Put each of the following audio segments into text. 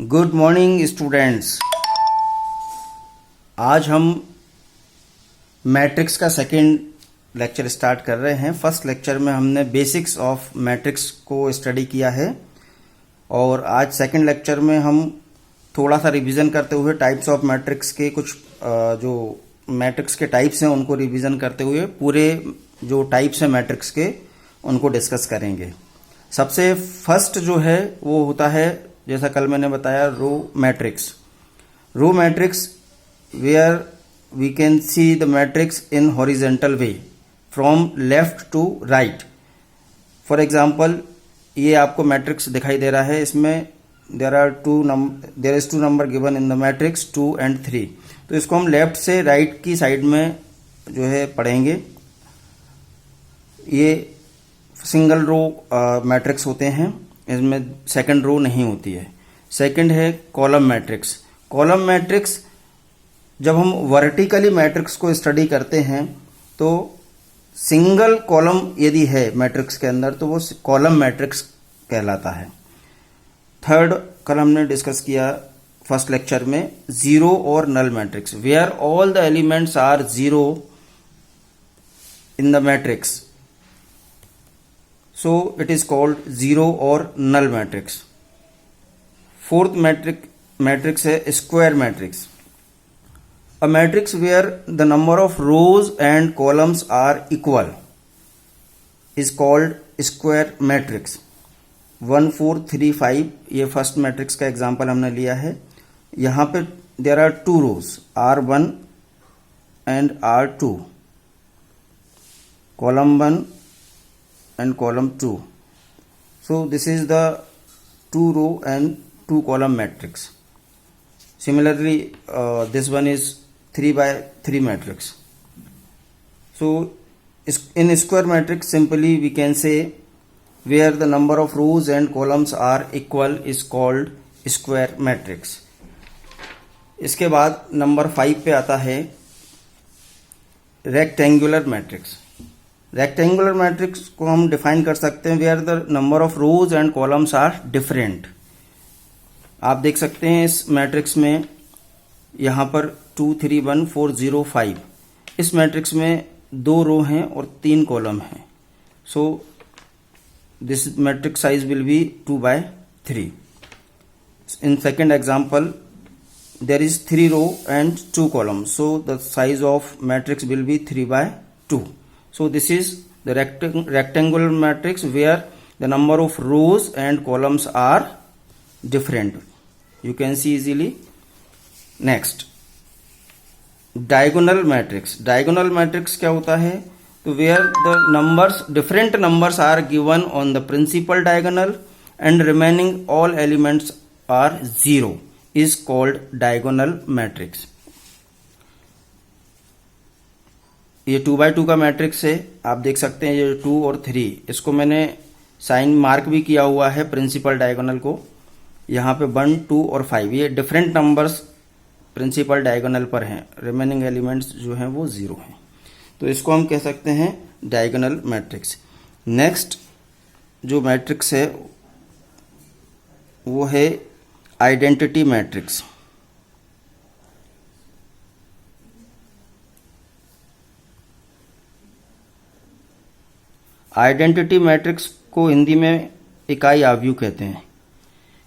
Good morning students. आज हम matrix का सेकेंड लेक्चर स्टार्ट कर रहे हैं। फर्स्ट लेक्चर में हमने बेसिक्स ऑफ मैट्रिक्स को स्टडी किया है और आज सेकेंड लेक्चर में हम थोड़ा सा रिवीजन करते हुए टाइप्स ऑफ मैट्रिक्स के कुछ जो मैट्रिक्स के टाइप्स हैं उनको रिवीजन करते हुए पूरे जो टाइप्स हैं मैट्रिक्स के उनको डिस्कस करेंगे। सबसे फर्स्ट जो है वो होता है, जैसा कल मैंने बताया, row matrix. Row matrix where we can see the matrix in horizontal way from left to right. For example, ये आपको मैट्रिक्स दिखाई दे रहा है, इसमें there is two number given in the matrix 2 and 3। तो इसको हम लेफ्ट से राइट की साइड में जो है पढ़ेंगे। ये सिंगल रो मैट्रिक्स होते हैं, इसमें सेकंड रो नहीं होती है। सेकंड है कॉलम मैट्रिक्स। कॉलम मैट्रिक्स जब हम वर्टिकली मैट्रिक्स को स्टडी करते हैं तो सिंगल कॉलम यदि है मैट्रिक्स के अंदर तो वो कॉलम मैट्रिक्स कहलाता है। थर्ड कल हमने डिस्कस किया फर्स्ट लेक्चर में, जीरो और null matrix, where all the elements are zero in the matrix, so it is called zero or null matrix. Fourth matrix है square matrix. A matrix where the number of rows and columns are equal is called square matrix. 1 4 3 5 ये first matrix का example हमने लिया है। यहाँ पे there are two rows R1 and R2, column 1 and column 2. So this is the 2 row and 2 column matrix. Similarly, this one is 3 by 3 matrix. So in square matrix, simply we can say where the number of rows and columns are equal is called square matrix. इसके बाद number 5 पे आता है rectangular matrix. Rectangular matrix को हम define कर सकते हैं where the number of rows and columns are different. आप देख सकते हैं इस मैट्रिक्स में यहां पर 2 3 1 4 0 5, इस मैट्रिक्स में 2 रो हैं और 3 कॉलम हैं। So this matrix size will be 2 by 3। In second example there is 3 row and 2 columns, so the size of matrix will be 3 by 2. So this is the rectangular matrix where the number of rows and columns are different. You can see easily. Next, diagonal matrix. Diagonal matrix क्या होता है? तो where the different numbers are given on the principal diagonal and remaining all elements are 0 is called diagonal matrix. ये 2 by 2 का matrix है, आप देख सकते हैं ये 2 और 3, इसको मैंने साइन मार्क भी किया हुआ है प्रिंसिपल डायगोनल को। यहाँ पे 1 2 और 5 ये डिफरेंट नंबर्स प्रिंसिपल डायगोनल पर हैं, रिमेनिंग एलिमेंट्स जो हैं वो 0 हैं, तो इसको हम कह सकते हैं डायगोनल मैट्रिक्स। नेक्स्ट जो मैट्रिक्स है वो है आइडेंटिटी मैट्रिक्स। आइडेंटिटी मैट्रिक्स को हिंदी में इकाई आव्यूह कहते हैं।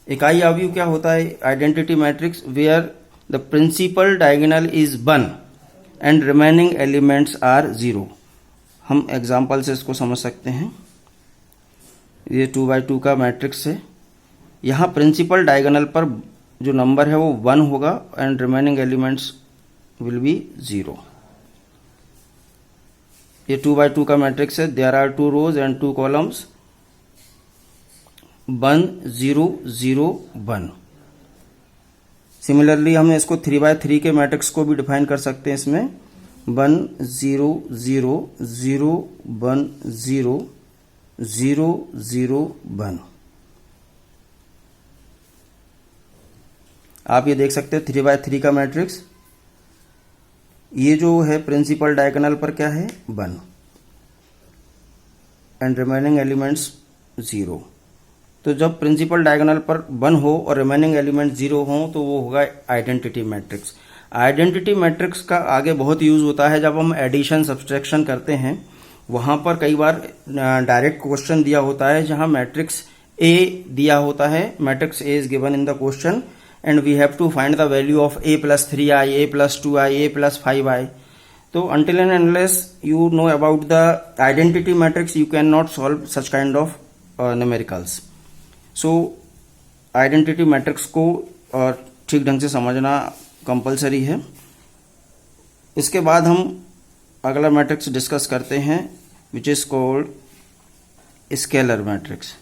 इकाई आव्यूह क्या होता है? Identity matrix where the principal diagonal is 1 and remaining elements are 0। हम एग्जाम्पल से इसको समझ सकते हैं। ये 2 by 2 का मैट्रिक्स है, यहाँ प्रिंसिपल डायगोनल पर जो नंबर है वो 1 होगा and remaining elements will be 0। ये 2 by 2 का मैट्रिक्स है, there are 2 rows and 2 columns 1 0 0 1। Similarly हम इसको 3 by 3 के मैट्रिक्स को भी डिफाइन कर सकते हैं। इसमें 1 0 0 0 1 0 0 0 1। आप ये देख सकते हैं 3 by 3 का मैट्रिक्स, ये जो है प्रिंसिपल डायगोनल पर क्या है 1 एंड रिमेनिंग एलिमेंट्स 0। तो जब प्रिंसिपल डायगोनल पर 1 हो और रिमेनिंग एलिमेंट 0 हो तो वो होगा आइडेंटिटी मैट्रिक्स। आइडेंटिटी मैट्रिक्स का आगे बहुत यूज होता है जब हम एडिशन सब्सट्रैक्शन करते हैं। वहां पर कई बार डायरेक्ट क्वेश्चन दिया होता है जहां मैट्रिक्स ए दिया होता है, matrix A is given in the question and we have to find the value of a + 3i, a + 2i, a + 5i। तो until and unless you know about the identity matrix you cannot solve such kind of numericals। so identity matrix को ठीक ढंग से समझना compulsory है। इसके बाद हम अगला मैट्रिक्स डिस्कस करते हैं which is called scalar matrix.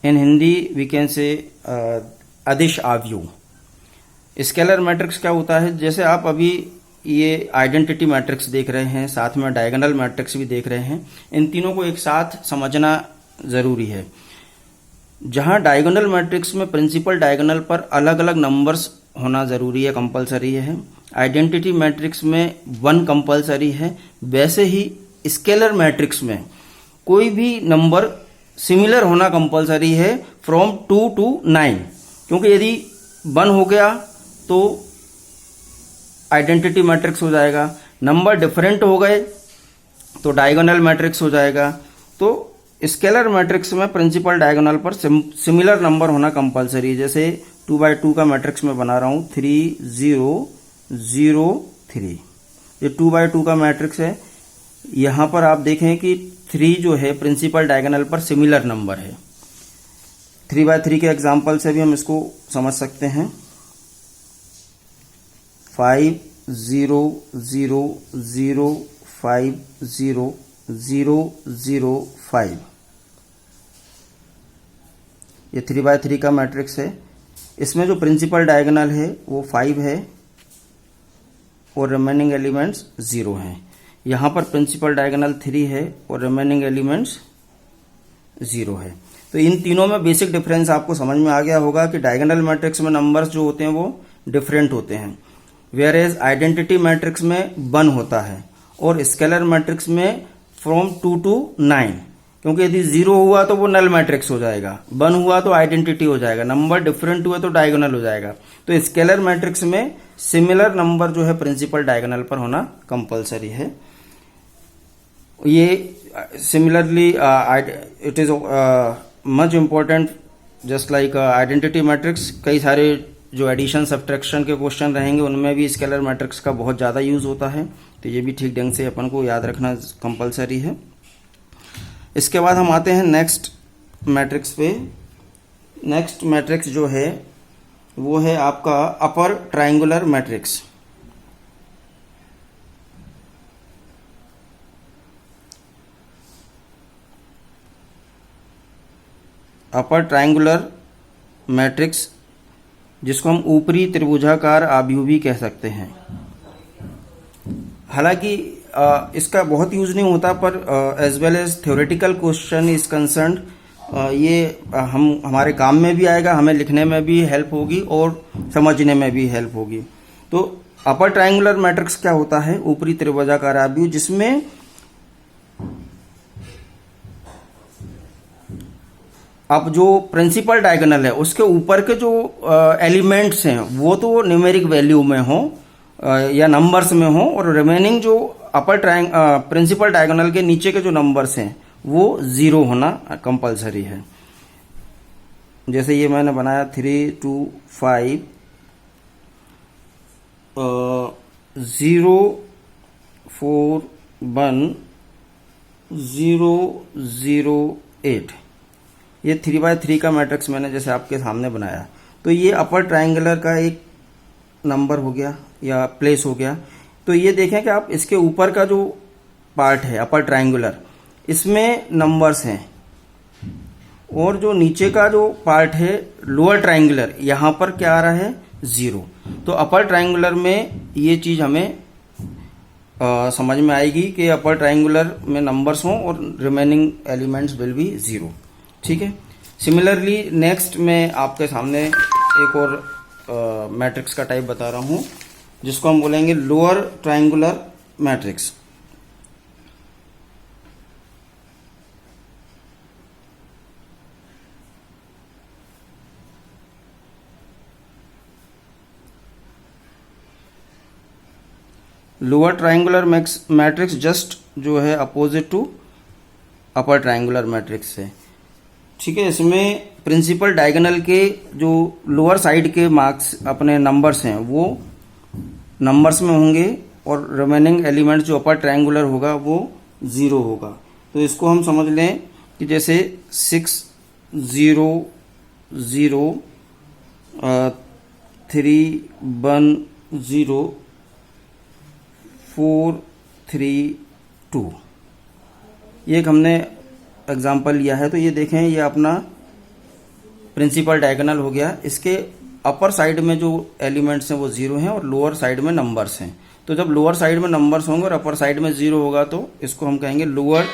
In Hindi we can say अदिश आव्यूह। स्केलर मैट्रिक्स क्या होता है, जैसे आप अभी ये आइडेंटिटी मैट्रिक्स देख रहे हैं, साथ में डायगोनल मैट्रिक्स भी देख रहे हैं, इन तीनों को एक साथ समझना जरूरी है। जहां डायगोनल मैट्रिक्स में प्रिंसिपल डायगोनल पर अलग अलग नंबर्स होना जरूरी है, कंपलसरी है। आइडेंटिटी मैट्रिक्स में 1 कंपलसरी है। वैसे ही स्केलर मैट्रिक्स में कोई भी नंबर सिमिलर होना कंपलसरी है फ्रॉम 2 to 9, क्योंकि यदि 1 हो गया तो आइडेंटिटी मैट्रिक्स हो जाएगा, नंबर डिफरेंट हो गए तो डायगोनल मैट्रिक्स हो जाएगा। तो स्केलर मैट्रिक्स में प्रिंसिपल डायगोनल पर सिमिलर नंबर होना कंपलसरी है। जैसे 2x2 का मैट्रिक्स में बना रहा हूं 3 0 0 3, ये 2x2 का मैट्रिक्स है। यहां पर आप देखें कि 3 जो है प्रिंसिपल डायगोनल पर सिमिलर नंबर है। 3x3 के एग्जाम्पल से भी हम इसको समझ सकते हैं। 5 0 0 0 5 0 0 0 5, ये 3x3 का मैट्रिक्स है। इसमें जो प्रिंसिपल डायगोनल है वो 5 है और रिमेनिंग एलिमेंट्स 0 हैं। यहां पर प्रिंसिपल डायगोनल 3 है और रिमेनिंग एलिमेंट्स 0 है। तो इन तीनों में बेसिक डिफरेंस आपको समझ में आ गया होगा कि डायगोनल मैट्रिक्स में नंबर्स जो होते हैं वो डिफरेंट होते हैं, वेयर एज आइडेंटिटी मैट्रिक्स में 1 होता है और स्केलर मैट्रिक्स में फ्रॉम 2 to 9, क्योंकि यदि 0 हुआ तो वो नल मैट्रिक्स हो जाएगा, 1 हुआ तो आइडेंटिटी हो जाएगा, नंबर डिफरेंट हुआ तो डायगोनल हो जाएगा। तो स्केलर मैट्रिक्स में सिमिलर नंबर जो है प्रिंसिपल डायगोनल पर होना कंपलसरी है। ये similarly it is much important just like identity matrix. कई सारे जो एडिशन सब्ट्रैक्शन के क्वेश्चन रहेंगे उनमें भी स्केलर मैट्रिक्स का बहुत ज़्यादा यूज होता है, तो ये भी ठीक ढंग से अपन को याद रखना कंपलसरी है। इसके बाद हम आते हैं नेक्स्ट मैट्रिक्स पे। नेक्स्ट मैट्रिक्स जो है वो है आपका upper triangular matrix. Upper triangular matrix जिसको हम ऊपरी त्रिभुजाकार आव्यूह भी कह सकते हैं। हालांकि इसका बहुत यूज नहीं होता, पर as well as theoretical question is concerned ये हमारे काम में भी आएगा, हमें लिखने में भी हेल्प होगी और समझने में भी हेल्प होगी। तो अपर ट्रायंगुलर मैट्रिक्स क्या होता है, ऊपरी त्रिभुजाकार आव्यूह, जिसमें अब जो प्रिंसिपल डायगोनल है उसके ऊपर के जो एलिमेंट्स हैं वो तो न्यूमेरिक वैल्यू में हो या नंबर्स में हो, और रिमेनिंग जो अपर प्रिंसिपल डायगोनल के नीचे के जो नंबर्स हैं वो 0 होना कंपलसरी है। जैसे ये मैंने बनाया 3 2 5 0 4 1 0 0 8, ये 3x3 का मैट्रिक्स मैंने जैसे आपके सामने बनाया। तो ये अपर ट्रायंगुलर का एक नंबर हो गया या प्लेस हो गया। तो ये देखें कि आप इसके ऊपर का जो पार्ट है अपर ट्रायंगुलर, इसमें नंबर्स हैं, और जो नीचे का जो पार्ट है लोअर ट्रायंगुलर, यहां पर क्या आ रहा है 0। तो अपर ट्रायंगुलर में ये चीज हमें समझ में आएगी कि अपर ट्रायंगुलर में नंबर्स हों और रिमेनिंग एलिमेंट्स विल बी 0। ठीक है। सिमिलरली नेक्स्ट मैं आपके सामने एक और मैट्रिक्स का टाइप बता रहा हूं, जिसको हम बोलेंगे lower triangular matrix. Lower triangular matrix just जो है opposite to upper triangular matrix है। ठीक है, इसमें प्रिंसिपल डायगोनल के जो लोअर साइड के मार्क्स अपने नंबर्स हैं वो नंबर्स में होंगे और रिमेनिंग एलिमेंट जो अपर ट्रायंगुलर होगा वो 0 होगा। तो इसको हम समझ लें कि जैसे 6 0 0 3 1 0 4 3 2, ये एक हमने एग्जाम्पल लिया है। तो ये देखें, ये अपना प्रिंसिपल डायगोनल हो गया। इसके अपर साइड में जो एलिमेंट्स हैं वो 0 हैं और लोअर साइड में नंबर्स हैं। तो जब लोअर साइड में नंबर्स होंगे और अपर साइड में 0 होगा तो इसको हम कहेंगे लोअर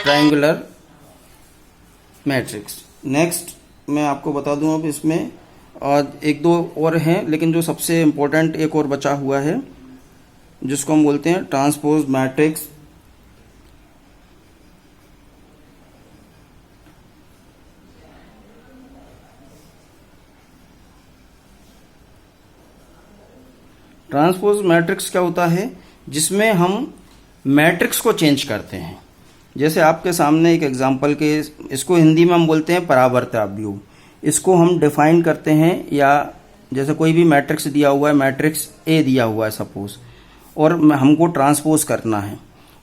ट्रायंगुलर मैट्रिक्स। नेक्स्ट मैं आपको बता दूं, अब इसमें और एक दो और हैं, लेकिन जो सबसे इम्पोर्टेंट एक और बचा हुआ है जिसको हम बोलते हैं ट्रांसपोज मैट्रिक्स। ट्रांसपोज मैट्रिक्स क्या होता है? जिसमें हम मैट्रिक्स को चेंज करते हैं। जैसे आपके सामने एक एग्जांपल के, इसको हिंदी में हम बोलते हैं परावर्ताव्यूह। इसको हम डिफाइन करते हैं, या जैसे कोई भी मैट्रिक्स दिया हुआ है, मैट्रिक्स ए दिया हुआ है सपोज, और हमको ट्रांसपोज करना है।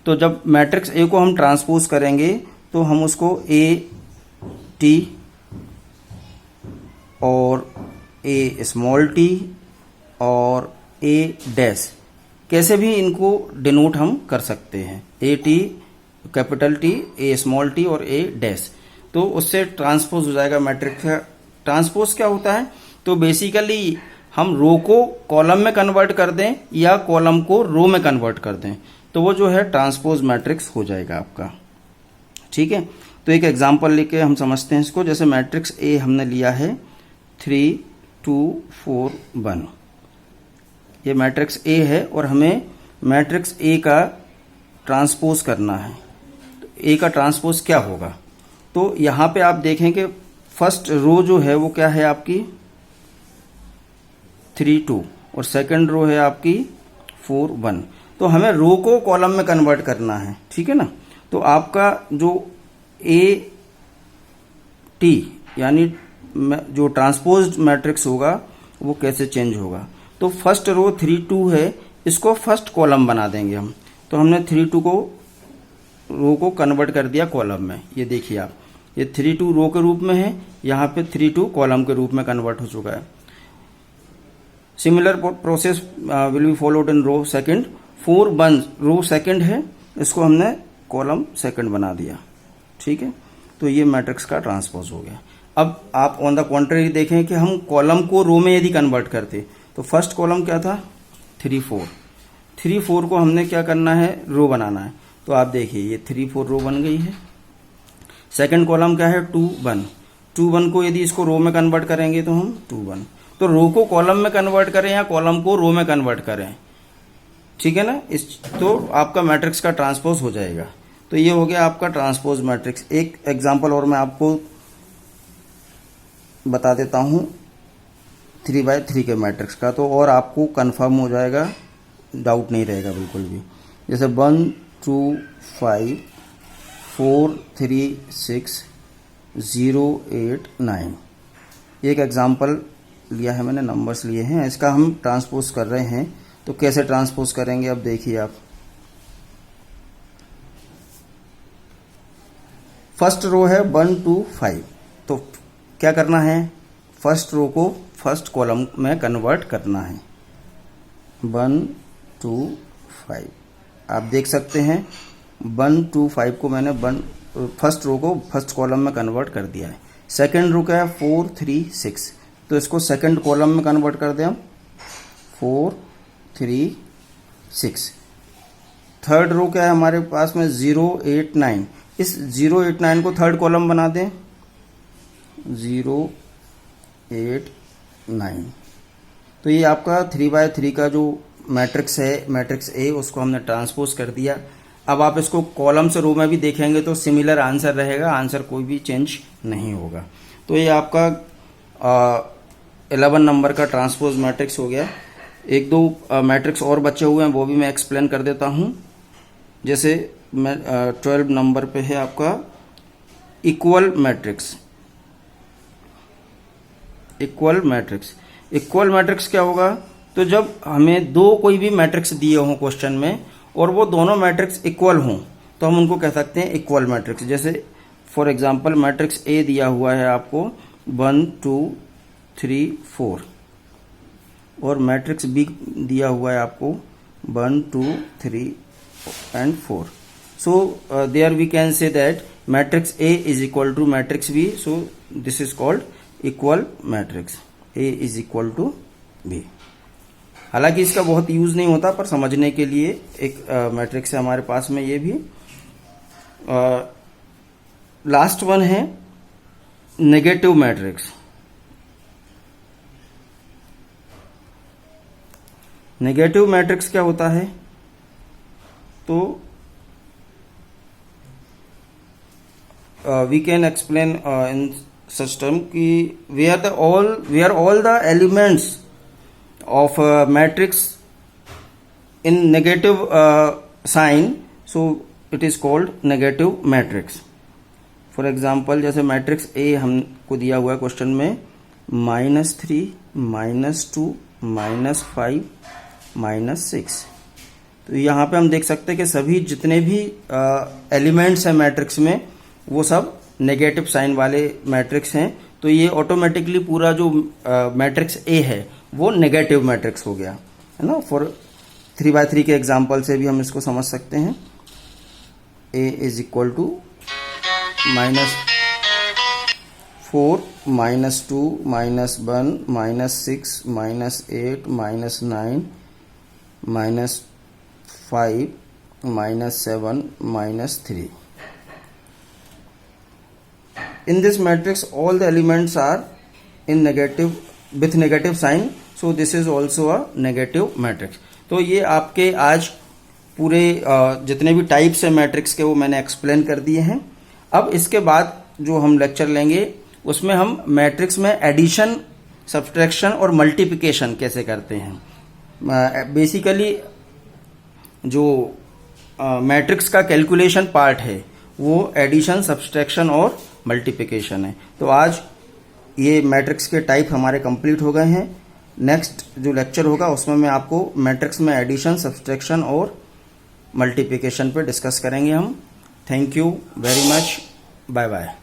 तो जब मैट्रिक्स ए को हम ट्रांसपोज करेंगे तो हम उसको ए टी और ए स्मॉल टी और ए डैश, कैसे भी इनको डिनोट हम कर सकते हैं। A T capital T, A small T और ए डैश। तो उससे ट्रांसपोज हो जाएगा मैट्रिक्स। ट्रांसपोज क्या होता है? तो बेसिकली हम रो को कॉलम में कन्वर्ट कर दें या कॉलम को रो में कन्वर्ट कर दें, तो वो जो है ट्रांसपोज मैट्रिक्स हो जाएगा आपका। ठीक है, तो एक एग्जांपल लेके हम समझते हैं इसको। जैसे मैट्रिक्स ए हमने लिया है 3 2 4 1, ये मैट्रिक्स ए है और हमें मैट्रिक्स ए का ट्रांसपोज करना है। तो ए का ट्रांसपोज क्या होगा? तो यहाँ पे आप देखें कि फर्स्ट रो जो है वो क्या है आपकी 3 2 और सेकंड रो है आपकी 4 1। तो हमें रो को कॉलम में कन्वर्ट करना है, ठीक है ना। तो आपका जो ए टी यानी जो ट्रांसपोज्ड मैट्रिक्स होगा वो कैसे चेंज होगा? तो फर्स्ट रो 3 2 है, इसको फर्स्ट कॉलम बना देंगे हम। तो हमने 3 2 को रो को कन्वर्ट कर दिया कॉलम में। ये देखिए आप, ये 3 2 रो के रूप में है, यहाँ पे 3 2 कॉलम के रूप में कन्वर्ट हो चुका है। Similar process will be followed in row second. 4 1 row second है, इसको हमने कॉलम सेकंड बना दिया। ठीक है, तो ये मैट्रिक्स का ट्रांसपोज हो गया। अब आप ऑन द कॉन्ट्ररी देखें कि हम कॉलम को रो में यदि कन्वर्ट करते, तो फर्स्ट कॉलम क्या था 3 4, 3 4 को हमने क्या करना है, रो बनाना है। तो आप देखिए ये 3 4 रो बन गई है। सेकंड कॉलम क्या है 2 1, 2 1 को यदि इसको रो में कन्वर्ट करेंगे तो हम 2 1। तो रो को कॉलम में कन्वर्ट करें या कॉलम को रो में कन्वर्ट करें, ठीक है ना, तो आपका मैट्रिक्स का ट्रांसपोज हो जाएगा। तो ये हो गया आपका ट्रांसपोज मैट्रिक्स। एक एग्जांपल और मैं आपको बता देता हूं 3x3 के मैट्रिक्स का, तो और आपको कंफर्म हो जाएगा, डाउट नहीं रहेगा बिल्कुल भी। जैसे 1 2 5 4 3 6 0 8 9, एक एग्जांपल लिया है मैंने, नंबर्स लिए हैं, इसका हम ट्रांसपोज कर रहे हैं। तो कैसे ट्रांसपोज करेंगे अब देखिए आप। फर्स्ट रो है 1 2 5, तो क्या करना है, फर्स्ट रो को फर्स्ट कॉलम में कन्वर्ट करना है। 1 2 5 आप देख सकते हैं 1 2 5 को मैंने फर्स्ट रो को फर्स्ट कॉलम में कन्वर्ट कर दिया है। सेकंड रो क्या है 4 3 6, तो इसको सेकंड कॉलम में कन्वर्ट कर दें हम 4 3 6। थर्ड रो क्या है हमारे पास में 0 8 9, इस 0 8 9 को थर्ड कॉलम बना दें 0 8 9। तो ये आपका 3x3 का जो मैट्रिक्स है, मैट्रिक्स ए, उसको हमने ट्रांसपोज कर दिया। अब आप इसको कॉलम से रो में भी देखेंगे तो सिमिलर आंसर रहेगा, आंसर कोई भी चेंज नहीं होगा। तो ये आपका 11 नंबर का ट्रांसपोज मैट्रिक्स हो गया। एक दो मैट्रिक्स और बचे हुए हैं, वो भी मैं एक्सप्लेन कर देता हूं। जैसे मैं 12 नंबर पे है आपका इक्वल मैट्रिक्स। इक्वल मैट्रिक्स क्या होगा? तो जब हमें दो कोई भी मैट्रिक्स दिए हों क्वेश्चन में और वो दोनों मैट्रिक्स इक्वल हों तो हम उनको कह सकते हैं इक्वल मैट्रिक्स। जैसे फॉर एग्जांपल मैट्रिक्स ए दिया हुआ है आपको 1 2 3 4 और मैट्रिक्स बी दिया हुआ है आपको 1 2 3 and 4. So there we can say that matrix A is equal to matrix B. So this is called equal matrix. A is equal to B. हालांकि इसका बहुत यूज नहीं होता, पर समझने के लिए एक मैट्रिक्स है हमारे पास में ये भी। लास्ट वन है नेगेटिव मैट्रिक्स। नेगेटिव मैट्रिक्स क्या होता है? तो we can explain in system कि where all the elements of matrix in negative sign, so it is called negative matrix. For example जैसे मैट्रिक्स ए हमको दिया हुआ है क्वेश्चन में -3 -2 -5 -6, तो यहाँ पे हम देख सकते हैं कि सभी जितने भी एलिमेंट्स हैं मैट्रिक्स में वो सब नेगेटिव साइन वाले मैट्रिक्स हैं। तो ये ऑटोमेटिकली पूरा जो मैट्रिक्स ए है वो नेगेटिव मैट्रिक्स हो गया है ना। फॉर 3x3 के एग्जांपल से भी हम इसको समझ सकते हैं। ए is equal to -4 -2 -1 -6 -8 -9 -5 -7 -3. In this matrix all the elements are in negative with negative sign, so this is also a negative matrix. तो ये आपके आज पूरे जितने भी टाइप्स है मैट्रिक्स के वो मैंने एक्सप्लेन कर दिए हैं। अब इसके बाद जो हम लेक्चर लेंगे उसमें हम मैट्रिक्स में एडिशन, सब्सट्रैक्शन और मल्टीप्लिकेशन कैसे करते हैं। बेसिकली जो मैट्रिक्स का कैलकुलेशन पार्ट है वो एडिशन, सब्सट्रैक्शन और मल्टीप्लिकेशन है। तो आज ये मैट्रिक्स के टाइप हमारे कंप्लीट हो गए हैं। नेक्स्ट जो लेक्चर होगा उसमें मैं आपको मैट्रिक्स में एडिशन, सब्सट्रैक्शन और मल्टीप्लिकेशन पे डिस्कस करेंगे हम। Thank you very much, bye bye.